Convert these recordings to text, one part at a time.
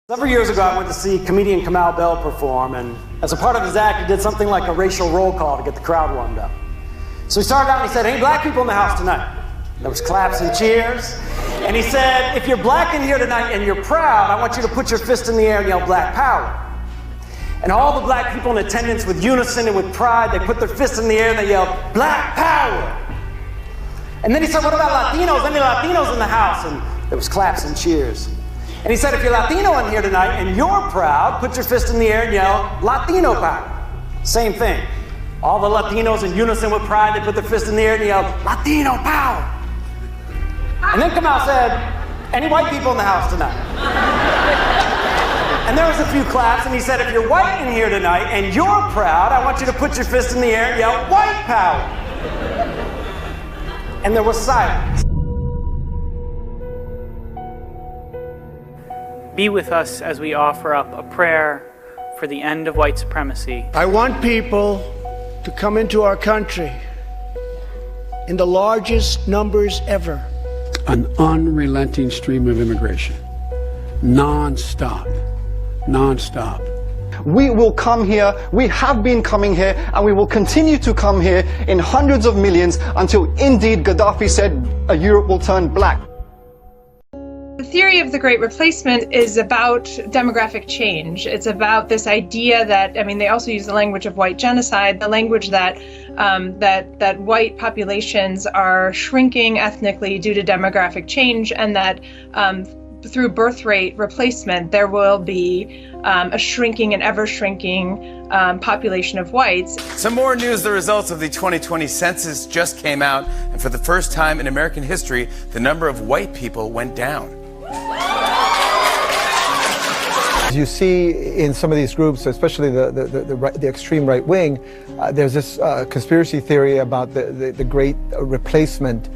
Several years ago, I went to see comedian Kamal Bell perform, and as a part of his act, he did something like a racial roll call to get the crowd warmed up. So he started out and he said, "Any black people in the house tonight?" There was claps and cheers. And he said, "If you're black in here tonight and you're proud, I want you to put your fist in the air and yell black power." And all the black people in attendance, with unison and with pride, they put their fists in the air and they yelled, "Black power!" And then he said, "What about Latinos? Any Latinos in the house?" And there was claps and cheers. And he said, "If you're Latino in here tonight and you're proud, put your fist in the air and yell, Latino power." Same thing. All the Latinos in unison with pride, they put their fist in the air and yelled, Latino power. And then Kamal said, "Any white people in the house tonight?" And there was a few claps, and he said, "If you're white in here tonight and you're proud, I want you to put your fist in the air and yell, white power." And there was silence. Be with us as we offer up a prayer for the end of white supremacy. I want people to come into our country in the largest numbers ever. An unrelenting stream of immigration, non-stop. We will come here, we have been coming here, and we will continue to come here in hundreds of millions until indeed Gaddafi said Europe will turn black. The theory of the Great Replacement is about demographic change. It's about this idea that, they also use the language of white genocide, the language that that white populations are shrinking ethnically due to demographic change, and that through birth rate replacement, there will be a shrinking and ever shrinking population of whites. Some more news: the results of the 2020 census just came out, and for the first time in American history, the number of white people went down. As you see in some of these groups, especially the extreme right wing, there's this conspiracy theory about the Great Replacement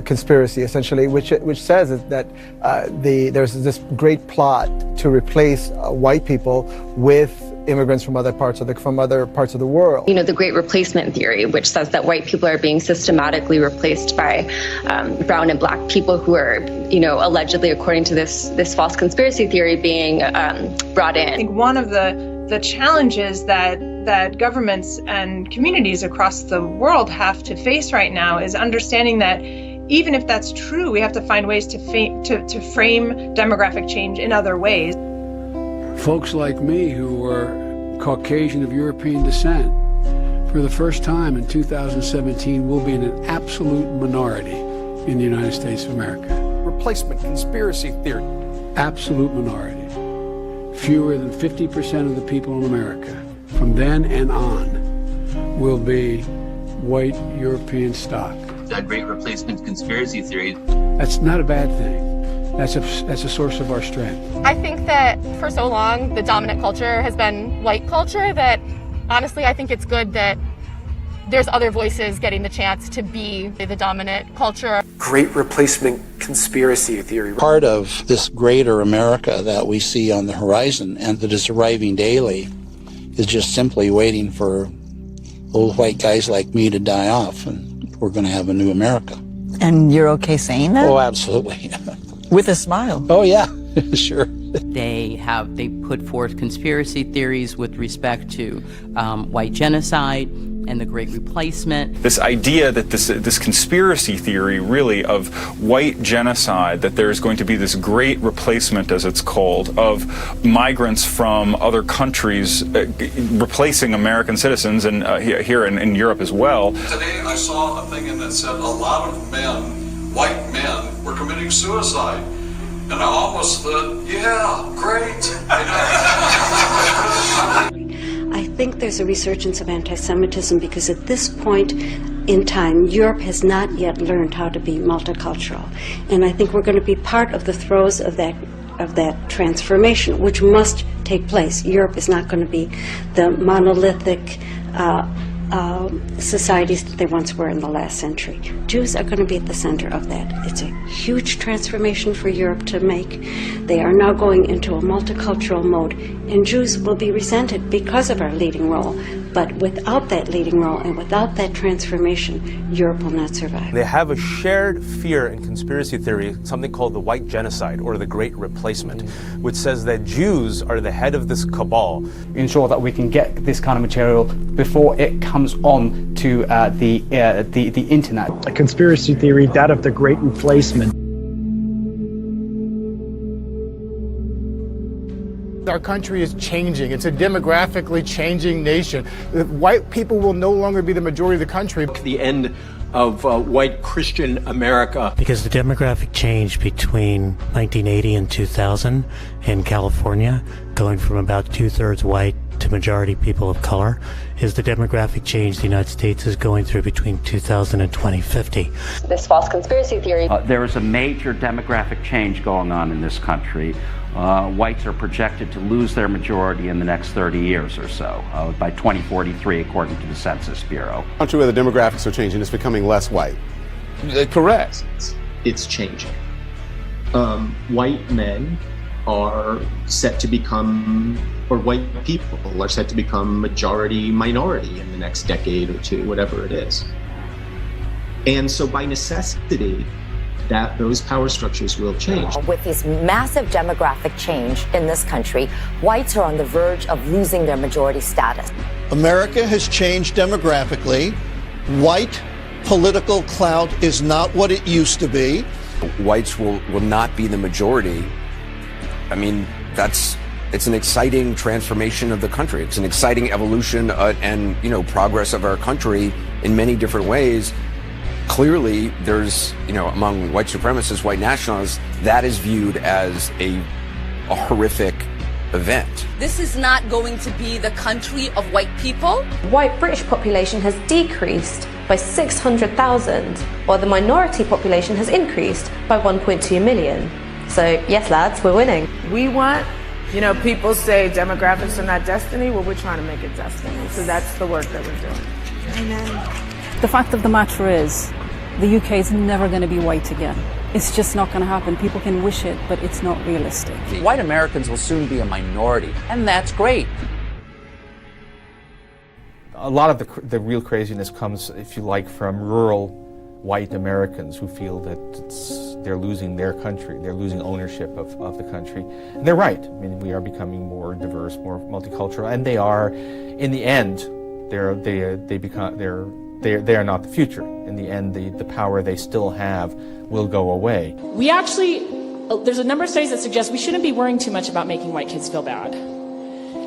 conspiracy, essentially, which says that there's this great plot to replace white people with immigrants from other parts of the world. The Great Replacement theory, which says that white people are being systematically replaced by brown and black people who are, allegedly, according to this false conspiracy theory, being brought in. I think one of the challenges that governments and communities across the world have to face right now is understanding that even if that's true, we have to find ways to frame demographic change in other ways. Folks like me who were Caucasian of European descent, for the first time in 2017, will be in an absolute minority in the United States of America. Replacement conspiracy theory. Absolute minority. Fewer than 50% of the people in America, from then and on, will be white European stock. That Great Replacement conspiracy theory. That's not a bad thing. That's a source of our strength. I think that for so long, the dominant culture has been white culture, that honestly, I think it's good that there's other voices getting the chance to be the dominant culture. Great Replacement conspiracy theory. Part of this greater America that we see on the horizon and that is arriving daily is just simply waiting for old white guys like me to die off, and we're going to have a new America. And you're okay saying that? Oh, absolutely. With a smile. Oh, yeah, sure. They put forth conspiracy theories with respect to white genocide and the Great Replacement. This idea that this conspiracy theory, really, of white genocide, that there's going to be this great replacement, as it's called, of migrants from other countries replacing American citizens, and here in Europe as well. Today I saw a thing that said a lot of men, white men, were committing suicide. And I almost thought, yeah, great. I think there's a resurgence of anti-Semitism because at this point in time, Europe has not yet learned how to be multicultural. And I think we're going to be part of the throes of that transformation, which must take place. Europe is not going to be the monolithic societies that they once were in the last century. Jews are going to be at the center of that. It's a huge transformation for Europe to make. They are now going into a multicultural mode, and Jews will be resented because of our leading role. But without that leading role and without that transformation, Europe will not survive. They have a shared fear and conspiracy theory, something called the white genocide or the great replacement, which says that Jews are the head of this cabal. Ensure that we can get this kind of material before it comes on to the internet. A conspiracy theory, that of the great replacement. Our country is changing. It's a demographically changing nation. White people will no longer be the majority of the country. The end of white Christian America. Because the demographic change between 1980 and 2000 in California, going from about 2/3 white to majority people of color, is the demographic change the United States is going through between 2000 and 2050. This false conspiracy theory. There is a major demographic change going on in this country. Whites are projected to lose their majority in the next 30 years or so, by 2043, according to the Census Bureau. A country where the demographics are changing, it's becoming less white. Correct. It's changing. White men are set to become, or white people are set to become majority minority in the next decade or two, whatever it is. And so by necessity, that those power structures will change. With this massive demographic change in this country, whites are on the verge of losing their majority status. America has changed demographically. White political clout is not what it used to be. Whites will not be the majority. I mean, it's an exciting transformation of the country. It's an exciting evolution and progress of our country in many different ways. Clearly, there's, among white supremacists, white nationalists, that is viewed as a horrific event. This is not going to be the country of white people. White British population has decreased by 600,000, while the minority population has increased by 1.2 million. So, yes, lads, we're winning. We want, people say demographics are not destiny. Well, we're trying to make it destiny. So that's the work that we're doing. Amen. The fact of the matter is, the UK is never going to be white again. It's just not going to happen. People can wish it, but it's not realistic. White Americans will soon be a minority, and that's great. A lot of the real craziness comes, if you like, from rural white Americans who feel that they're losing their country, they're losing ownership of the country. And they're right. I mean, we are becoming more diverse, more multicultural, and they are, in the end, they are not the future. In the end, the power they still have will go away. We actually, there's a number of studies that suggest we shouldn't be worrying too much about making white kids feel bad,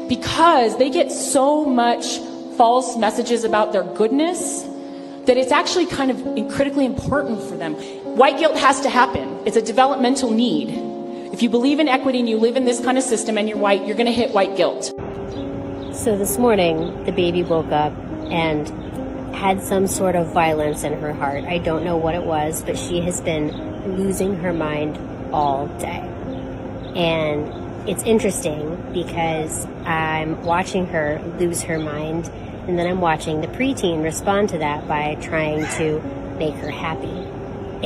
because they get so much false messages about their goodness that it's actually kind of critically important for them. White guilt has to happen. It's a developmental need. If you believe in equity and you live in this kind of system and you're white, you're going to hit white guilt. So this morning, the baby woke up and had some sort of violence in her heart. I don't know what it was, but she has been losing her mind all day. And it's interesting because I'm watching her lose her mind, and then I'm watching the preteen respond to that by trying to make her happy.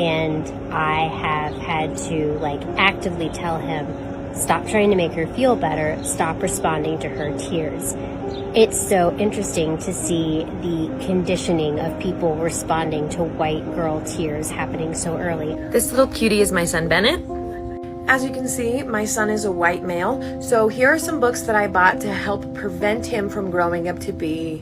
And I have had to actively tell him, stop trying to make her feel better, stop responding to her tears. It's so interesting to see the conditioning of people responding to white girl tears happening so early. This little cutie is my son Bennett. As you can see, my son is a white male, so here are some books that I bought to help prevent him from growing up to be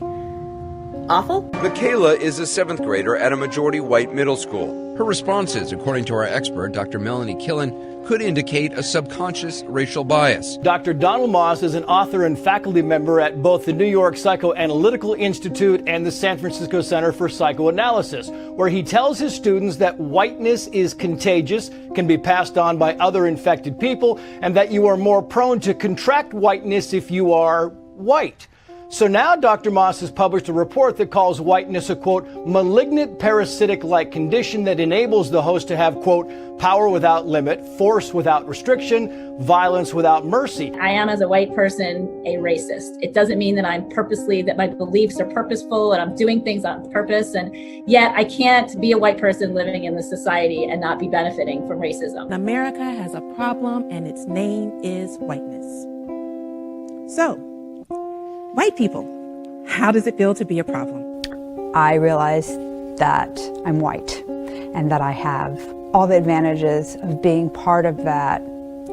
awful. Michaela is a 7th grader at a majority white middle school. Her responses, according to our expert, Dr. Melanie Killen, could indicate a subconscious racial bias. Dr. Donald Moss is an author and faculty member at both the New York Psychoanalytical Institute and the San Francisco Center for Psychoanalysis, where he tells his students that whiteness is contagious, can be passed on by other infected people, and that you are more prone to contract whiteness if you are white. So now Dr. Moss has published a report that calls whiteness a, quote, malignant parasitic-like condition that enables the host to have, quote, power without limit, force without restriction, violence without mercy. I am, as a white person, a racist. It doesn't mean that that my beliefs are purposeful and I'm doing things on purpose, and yet I can't be a white person living in this society and not be benefiting from racism. America has a problem, and its name is whiteness. So, white people, How does it feel to be a problem? I realize that I'm white and that I have all the advantages of being part of that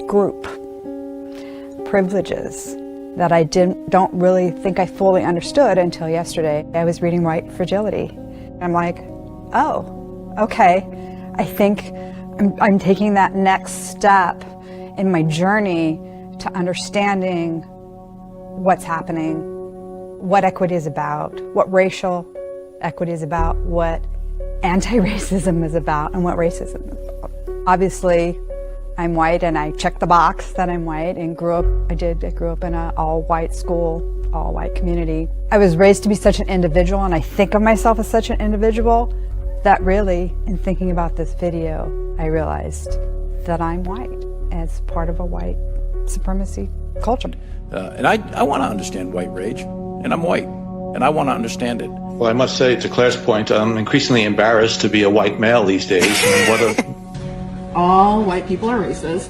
group. Privileges that I don't really think I fully understood until yesterday. I was reading White Fragility. I'm like, oh, okay. I think I'm taking that next step in my journey to understanding what's happening, what equity is about, what racial equity is about, what anti-racism is about, and what racism is about. Obviously, I'm white, and I checked the box that I'm white, and I grew up in an all-white school, all-white community. I was raised to be such an individual, and I think of myself as such an individual, that really, in thinking about this video, I realized that I'm white as part of a white supremacy culture. And I want to understand white rage, and I'm white, and I want to understand it. Well, I must say, to Claire's point, I'm increasingly embarrassed to be a white male these days. All white people are racist.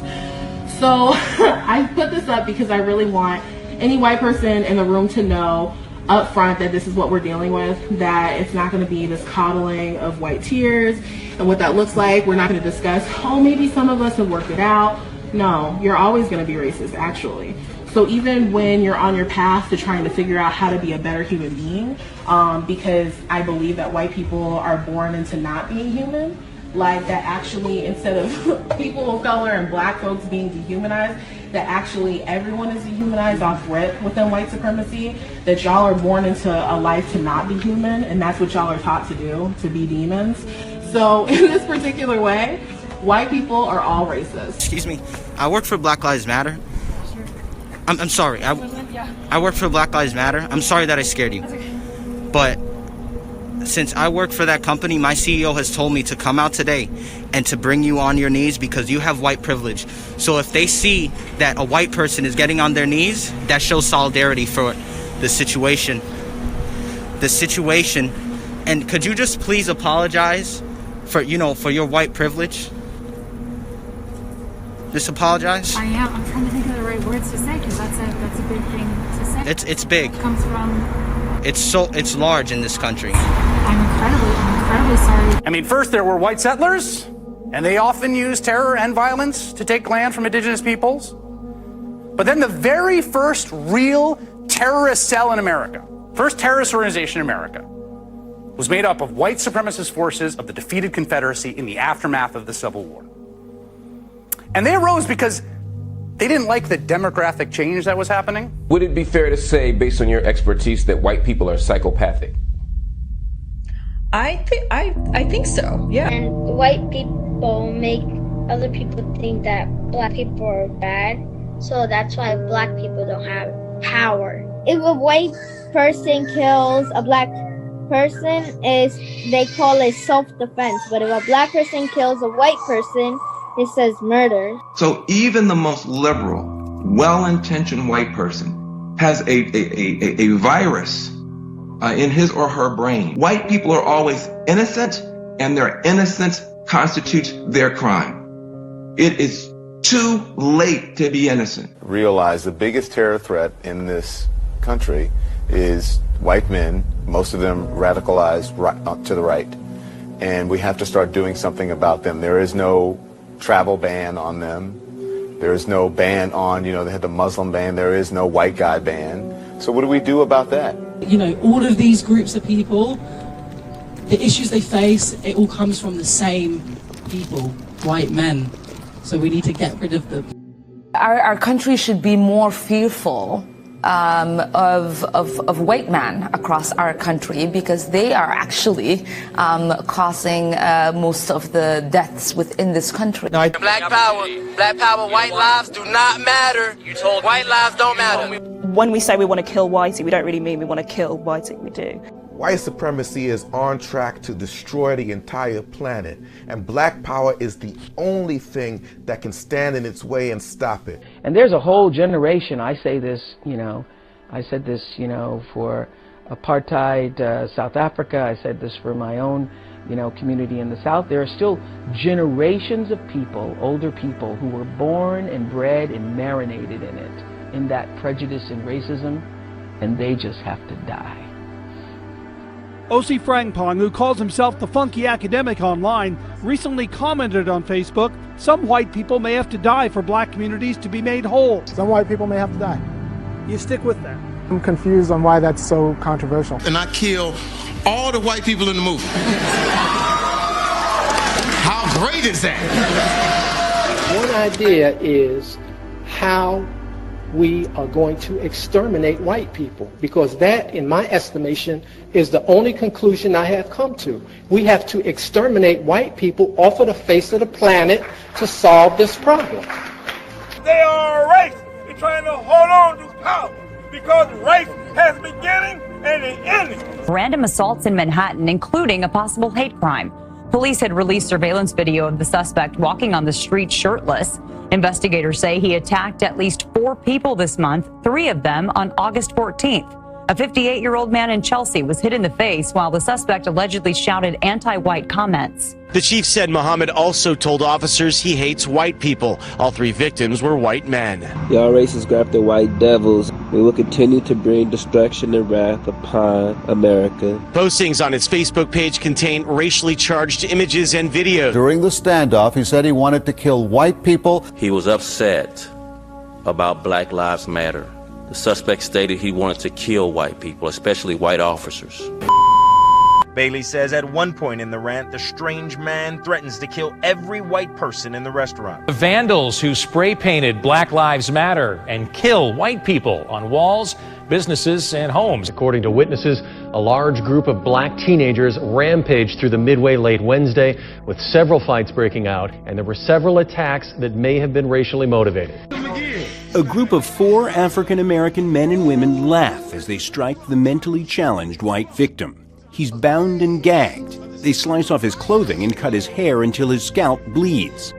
So I put this up because I really want any white person in the room to know up front that this is what we're dealing with, that it's not going to be this coddling of white tears and what that looks like. We're not going to discuss, oh, maybe some of us have worked it out. No, you're always going to be racist, actually. So even when you're on your path to trying to figure out how to be a better human being, because I believe that white people are born into not being human, like that actually, instead of people of color and black folks being dehumanized, that actually everyone is dehumanized off rip within white supremacy, that y'all are born into a life to not be human, and that's what y'all are taught to do, to be demons. So in this particular way, white people are all racist. Excuse me, I work for Black Lives Matter. I'm sorry, I work for Black Lives Matter. I'm sorry that I scared you. But since I work for that company, my CEO has told me to come out today and to bring you on your knees because you have white privilege. So if they see that a white person is getting on their knees, that shows solidarity for the situation. And could you just please apologize for your white privilege? Just apologize. I am. I'm trying to think of the right words to say because that's a big thing to say. It's big. It comes from. It's large in this country. I'm incredibly sorry. I mean, first there were white settlers, and they often used terror and violence to take land from indigenous peoples. But then the very first real terrorist cell in America, first terrorist organization in America, was made up of white supremacist forces of the defeated Confederacy in the aftermath of the Civil War. And they arose because they didn't like the demographic change that was happening. Would it be fair to say, based on your expertise, that white people are psychopathic? I think so, yeah. And white people make other people think that black people are bad, so that's why black people don't have power. If a white person kills a black person, they call it self-defense, but if a black person kills a white person, it says murder. So even the most liberal, well-intentioned white person has a virus in his or her brain. White people are always innocent, and their innocence constitutes their crime. It is too late to be innocent. Realize the biggest terror threat in this country is white men, most of them radicalized to the right. And we have to start doing something about them. There is no travel ban on them. There is no ban on, they had the Muslim ban. There is no white guy ban. So what do we do about that? All of these groups of people, the issues they face, it all comes from the same people, white men. So we need to get rid of them. Our country should be more fearful of white men across our country because they are actually causing most of the deaths within this country. Black power, white lives do not matter. White lives don't matter. When we say we want to kill whitey, we don't really mean we want to kill whitey, we do. White supremacy is on track to destroy the entire planet, and black power is the only thing that can stand in its way and stop it. And there's a whole generation, I say this, I said this, for apartheid South Africa, I said this for my own, community in the South. There are still generations of people, older people, who were born and bred and marinated in that prejudice and racism, and they just have to die. O.C. Frangpong, who calls himself the funky academic online, recently commented on Facebook, some white people may have to die for black communities to be made whole. Some white people may have to die. You stick with that? I'm confused on why that's so controversial. And I kill all the white people in the movie. How great is that? One idea is how we are going to exterminate white people, because that, in my estimation, is the only conclusion I have come to. We have to exterminate white people off of the face of the planet to solve this problem. They are a race. They're trying to hold on to power because race has a beginning and an ending. Random assaults in Manhattan, including a possible hate crime. Police had released surveillance video of the suspect walking on the street shirtless. Investigators say he attacked at least 4 people this month, 3 of them on August 14th. A 58-year-old man in Chelsea was hit in the face while the suspect allegedly shouted anti-white comments. The chief said Muhammad also told officers he hates white people. All 3 victims were white men. Y'all racists grab the white devils. We will continue to bring destruction and wrath upon America. Postings on his Facebook page contain racially charged images and videos. During the standoff, he said he wanted to kill white people. He was upset about Black Lives Matter. The suspect stated he wanted to kill white people, especially white officers. Bailey says at one point in the rant, the strange man threatens to kill every white person in the restaurant. The vandals who spray painted Black Lives Matter and kill white people on walls, businesses, and homes. According to witnesses, a large group of black teenagers rampaged through the Midway late Wednesday, with several fights breaking out, and there were several attacks that may have been racially motivated. A group of 4 African-American men and women laugh as they strike the mentally challenged white victim. He's bound and gagged. They slice off his clothing and cut his hair until his scalp bleeds.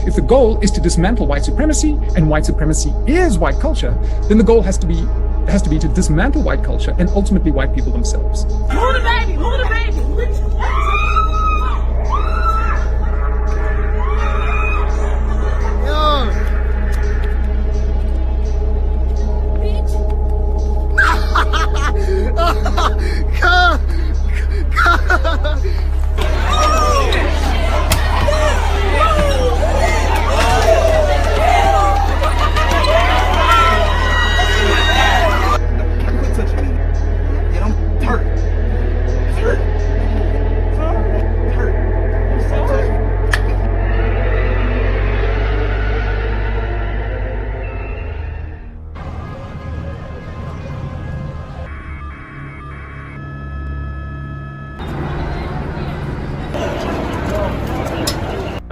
If the goal is to dismantle white supremacy, and white supremacy is white culture, then the goal has to be to dismantle white culture and ultimately white people themselves. Move the baby! Move the baby!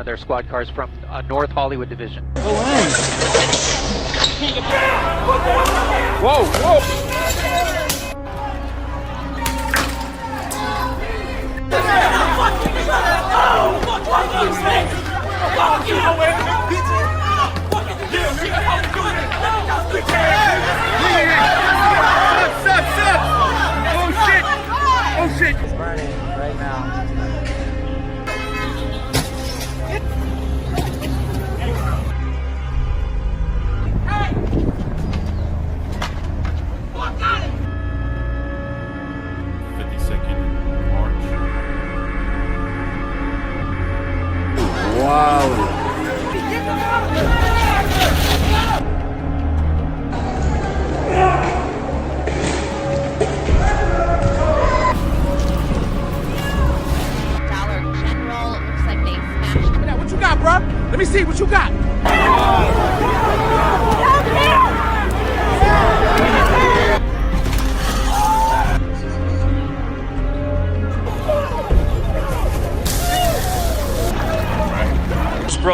Their squad cars from North Hollywood Division. Whoa, whoa! Oh shit! It's burning right now. Wow.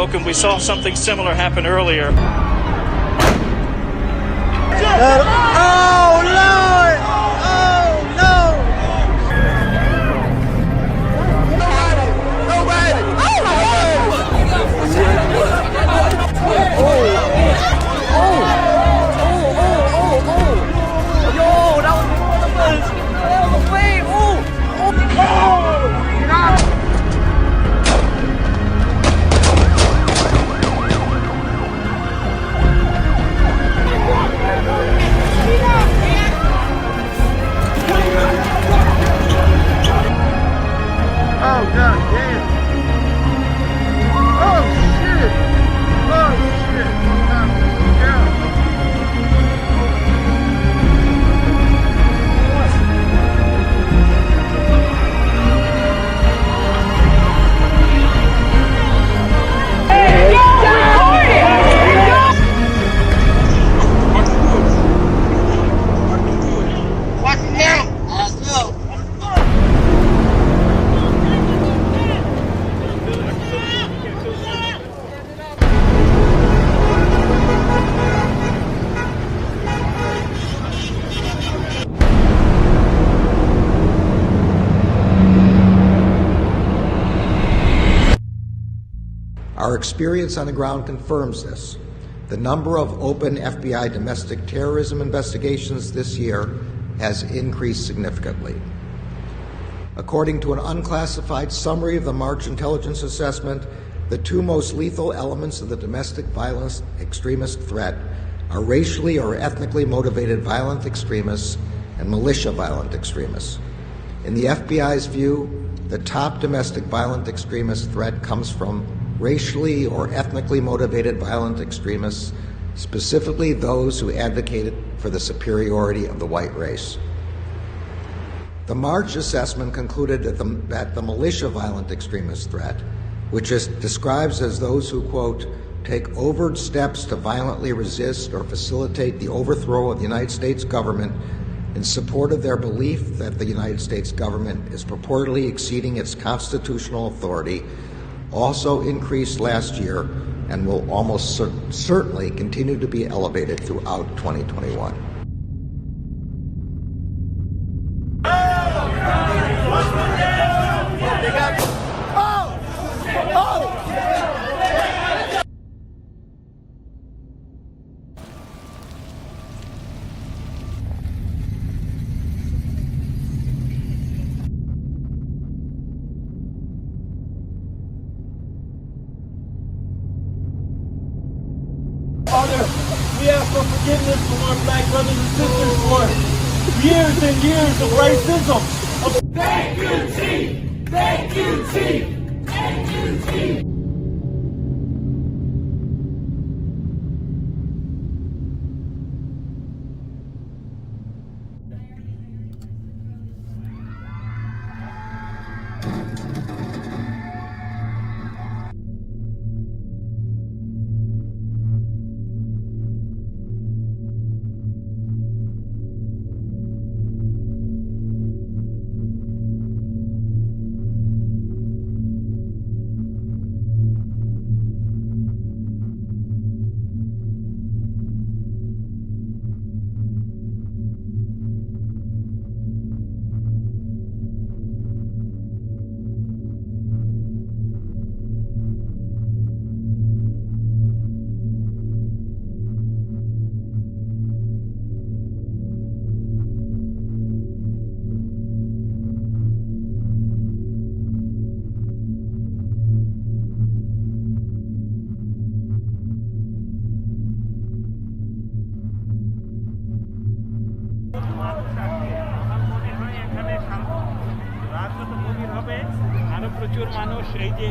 broken. We saw something similar happen earlier. Oh, Lord! Oh, no! Oh, God damn. Oh, shit. Oh, shit. Yeah. Our experience on the ground confirms this. The number of open FBI domestic terrorism investigations this year has increased significantly. According to an unclassified summary of the March intelligence assessment, the two most lethal elements of the domestic violence extremist threat are racially or ethnically motivated violent extremists and militia violent extremists. In the FBI's view, the top domestic violent extremist threat comes from racially or ethnically motivated violent extremists, specifically those who advocated for the superiority of the white race. The March assessment concluded that the militia violent extremist threat, which is describes as those who, quote, take overt steps to violently resist or facilitate the overthrow of the United States government in support of their belief that the United States government is purportedly exceeding its constitutional authority, also increased last year and will almost certainly continue to be elevated throughout 2021. Father, we ask for forgiveness from our black brothers and sisters for years and years of racism. Thank you, Chief! Thank you, Chief! Thank you, Chief! প্রচুর মানুষ এই যে